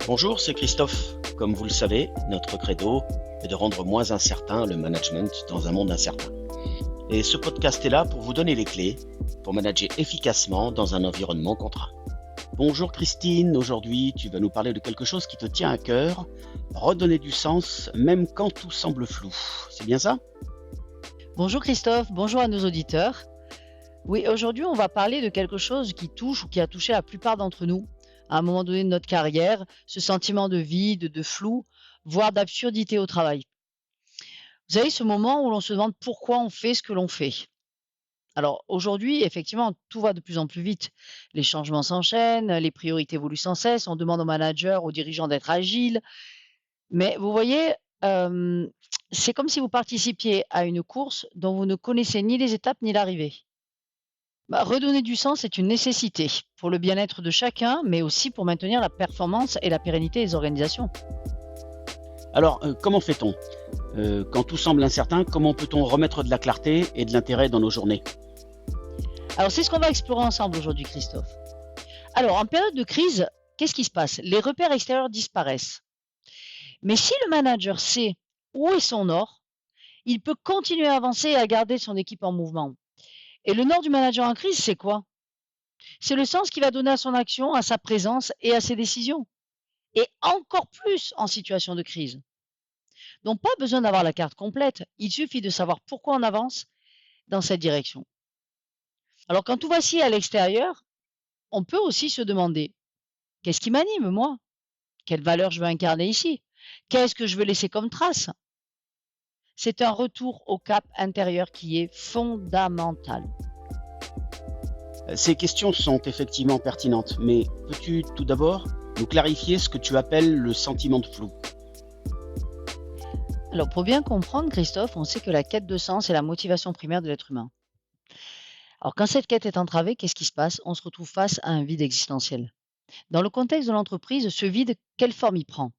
Bonjour, c'est Christophe. Comme vous le savez, notre credo est de rendre moins incertain le management dans un monde incertain. Et ce podcast est là pour vous donner les clés pour manager efficacement dans un environnement contraint. Bonjour Christine, aujourd'hui tu vas nous parler de quelque chose qui te tient à cœur, redonner du sens même quand tout semble flou. C'est bien ça ? Bonjour Christophe, bonjour à nos auditeurs. Oui, aujourd'hui on va parler de quelque chose qui touche ou qui a touché la plupart d'entre nous à un moment donné de notre carrière, ce sentiment de vide, de flou, voire d'absurdité au travail. Vous savez, ce moment où l'on se demande pourquoi on fait ce que l'on fait. Alors aujourd'hui, effectivement, tout va de plus en plus vite. Les changements s'enchaînent, les priorités évoluent sans cesse, on demande aux managers, aux dirigeants d'être agiles. Mais vous voyez, c'est comme si vous participiez à une course dont vous ne connaissez ni les étapes ni l'arrivée. Redonner du sens est une nécessité pour le bien-être de chacun, mais aussi pour maintenir la performance et la pérennité des organisations. Alors, comment fait-on ? Quand tout semble incertain, comment peut-on remettre de la clarté et de l'intérêt dans nos journées ? Alors, c'est ce qu'on va explorer ensemble aujourd'hui, Christophe. Alors, en période de crise, qu'est-ce qui se passe ? Les repères extérieurs disparaissent. Mais si le manager sait où est son nord, il peut continuer à avancer et à garder son équipe en mouvement. Et le nord du manager en crise, c'est quoi ? C'est le sens qu'il va donner à son action, à sa présence et à ses décisions. Et encore plus en situation de crise. Donc, pas besoin d'avoir la carte complète. Il suffit de savoir pourquoi on avance dans cette direction. Alors, quand tout vacille à l'extérieur, on peut aussi se demander, qu'est-ce qui m'anime, moi ? Quelle valeur je veux incarner ici ? Qu'est-ce que je veux laisser comme trace ? C'est un retour au cap intérieur qui est fondamental. Ces questions sont effectivement pertinentes, mais peux-tu tout d'abord nous clarifier ce que tu appelles le sentiment de flou ? Alors, pour bien comprendre, Christophe, on sait que la quête de sens est la motivation primaire de l'être humain. Alors, quand cette quête est entravée, qu'est-ce qui se passe ? On se retrouve face à un vide existentiel. Dans le contexte de l'entreprise, ce vide, quelle forme il prend ?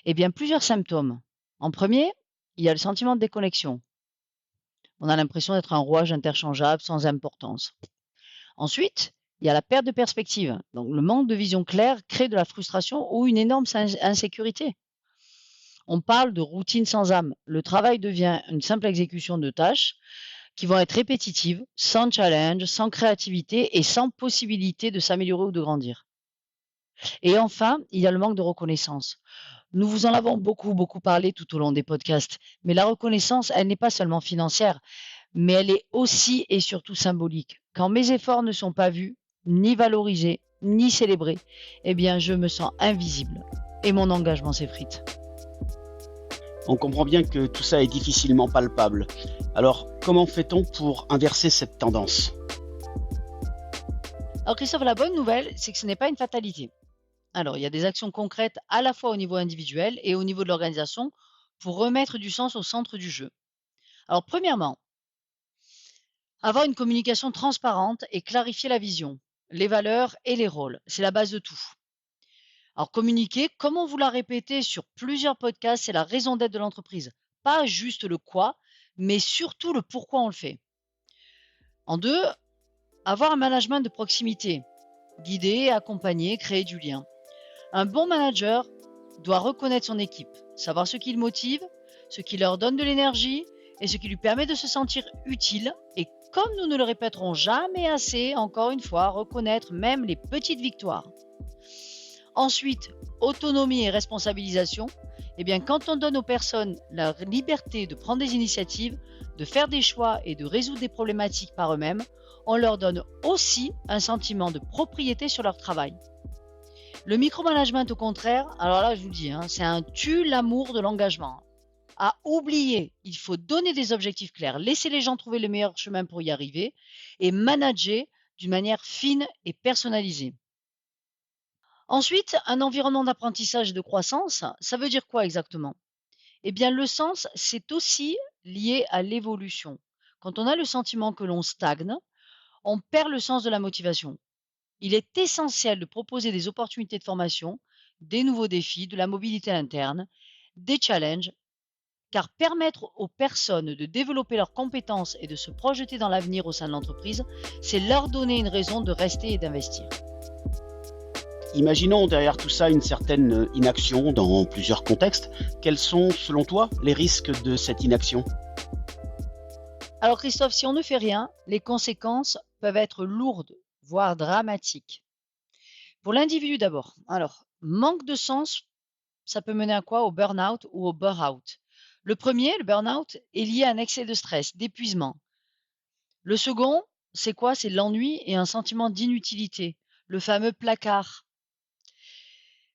Eh bien, plusieurs symptômes. En premier, il y a le sentiment de déconnexion. On a l'impression d'être un rouage interchangeable sans importance. Ensuite, il y a la perte de perspective. Donc, le manque de vision claire crée de la frustration ou une énorme insécurité. On parle de routine sans âme. Le travail devient une simple exécution de tâches qui vont être répétitives, sans challenge, sans créativité et sans possibilité de s'améliorer ou de grandir. Et enfin, il y a le manque de reconnaissance. Nous vous en avons beaucoup parlé tout au long des podcasts, mais la reconnaissance, elle n'est pas seulement financière, mais elle est aussi et surtout symbolique. Quand mes efforts ne sont pas vus, ni valorisés, ni célébrés, eh bien je me sens invisible et mon engagement s'effrite. On comprend bien que tout ça est difficilement palpable. Alors, comment fait-on pour inverser cette tendance ? Alors Christophe, la bonne nouvelle, c'est que ce n'est pas une fatalité. Alors, il y a des actions concrètes à la fois au niveau individuel et au niveau de l'organisation pour remettre du sens au centre du jeu. Alors, premièrement, avoir une communication transparente et clarifier la vision, les valeurs et les rôles. C'est la base de tout. Alors, communiquer, comme on vous l'a répété sur plusieurs podcasts, c'est la raison d'être de l'entreprise. Pas juste le quoi, mais surtout le pourquoi on le fait. En deux, avoir un management de proximité. Guider, accompagner, créer du lien. Un bon manager doit reconnaître son équipe, savoir ce qui le motive, ce qui leur donne de l'énergie et ce qui lui permet de se sentir utile. Et comme nous ne le répéterons jamais assez, encore une fois, reconnaître même les petites victoires. Ensuite, autonomie et responsabilisation. Eh bien, quand on donne aux personnes la liberté de prendre des initiatives, de faire des choix et de résoudre des problématiques par eux-mêmes, on leur donne aussi un sentiment de propriété sur leur travail. Le micromanagement, au contraire, alors là, je vous le dis, c'est un tue l'amour de l'engagement. À oublier, il faut donner des objectifs clairs, laisser les gens trouver le meilleur chemin pour y arriver et manager d'une manière fine et personnalisée. Ensuite, un environnement d'apprentissage et de croissance, ça veut dire quoi exactement ? Eh bien, le sens, c'est aussi lié à l'évolution. Quand on a le sentiment que l'on stagne, on perd le sens de la motivation. Il est essentiel de proposer des opportunités de formation, des nouveaux défis, de la mobilité interne, des challenges, car permettre aux personnes de développer leurs compétences et de se projeter dans l'avenir au sein de l'entreprise, c'est leur donner une raison de rester et d'investir. Imaginons derrière tout ça une certaine inaction dans plusieurs contextes. Quels sont, selon toi, les risques de cette inaction? Alors Christophe, si on ne fait rien, les conséquences peuvent être lourdes, voire dramatiques. Pour l'individu d'abord. Alors, manque de sens, ça peut mener à quoi? Au burn-out ou au burn-out. Le premier, le burn-out, est lié à un excès de stress, d'épuisement. Le second, c'est quoi? C'est l'ennui et un sentiment d'inutilité, le fameux placard.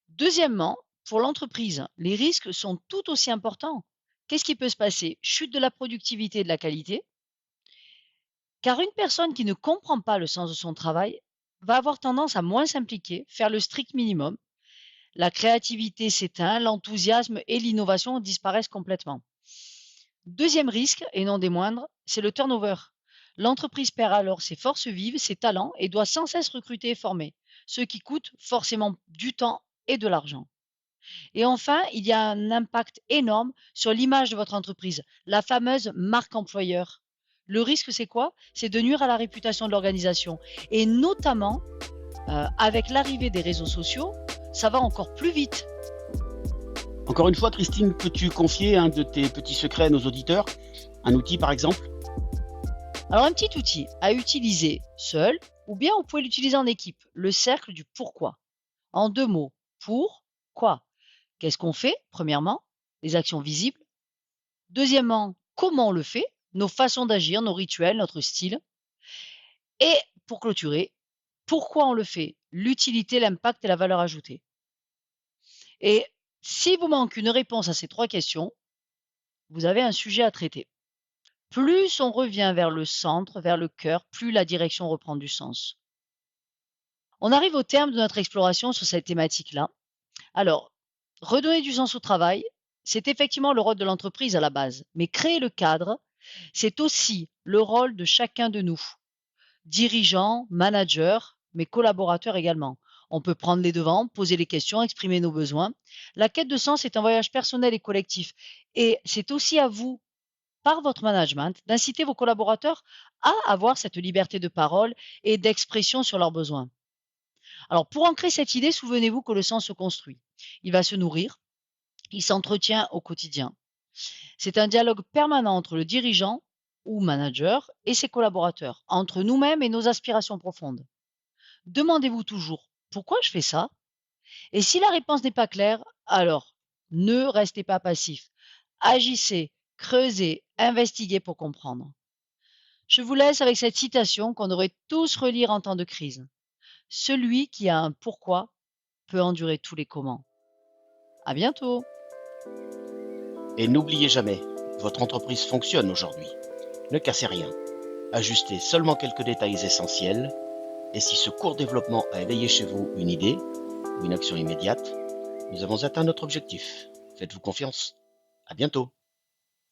Deuxièmement, pour l'entreprise, les risques sont tout aussi importants. Qu'est-ce qui peut se passer? Chute de la productivité et de la qualité, car une personne qui ne comprend pas le sens de son travail va avoir tendance à moins s'impliquer, faire le strict minimum. La créativité s'éteint, l'enthousiasme et l'innovation disparaissent complètement. Deuxième risque, et non des moindres, c'est le turnover. L'entreprise perd alors ses forces vives, ses talents et doit sans cesse recruter et former, ce qui coûte forcément du temps et de l'argent. Et enfin, il y a un impact énorme sur l'image de votre entreprise, la fameuse marque employeur. Le risque, c'est quoi? C'est de nuire à la réputation de l'organisation. Et notamment, avec l'arrivée des réseaux sociaux, ça va encore plus vite. Encore une fois, Christine, peux-tu confier un de tes petits secrets à nos auditeurs? Un outil, par exemple? Alors, un petit outil à utiliser seul, ou bien vous pouvez l'utiliser en équipe, le cercle du pourquoi. En 2 mots, pour, quoi? Qu'est-ce qu'on fait? Premièrement, les actions visibles. Deuxièmement, comment on le fait? Nos façons d'agir, nos rituels, notre style. Et pour clôturer, pourquoi on le fait? L'utilité, l'impact et la valeur ajoutée. Et s'il vous manque une réponse à ces 3 questions, vous avez un sujet à traiter. Plus on revient vers le centre, vers le cœur, plus la direction reprend du sens. On arrive au terme de notre exploration sur cette thématique-là. Alors, redonner du sens au travail, c'est effectivement le rôle de l'entreprise à la base, mais créer le cadre, c'est aussi le rôle de chacun de nous, dirigeants, managers, mais collaborateurs également. On peut prendre les devants, poser les questions, exprimer nos besoins. La quête de sens est un voyage personnel et collectif. Et c'est aussi à vous, par votre management, d'inciter vos collaborateurs à avoir cette liberté de parole et d'expression sur leurs besoins. Alors, pour ancrer cette idée, souvenez-vous que le sens se construit. Il va se nourrir, il s'entretient au quotidien. C'est un dialogue permanent entre le dirigeant ou manager et ses collaborateurs, entre nous-mêmes et nos aspirations profondes. Demandez-vous toujours pourquoi je fais ça? Et si la réponse n'est pas claire, alors ne restez pas passif. Agissez, creusez, investiguez pour comprendre. Je vous laisse avec cette citation qu'on devrait tous relire en temps de crise. Celui qui a un pourquoi peut endurer tous les comment. À bientôt! Et n'oubliez jamais, votre entreprise fonctionne aujourd'hui. Ne cassez rien. Ajustez seulement quelques détails essentiels. Et si ce court développement a éveillé chez vous une idée ou une action immédiate, nous avons atteint notre objectif. Faites-vous confiance. À bientôt.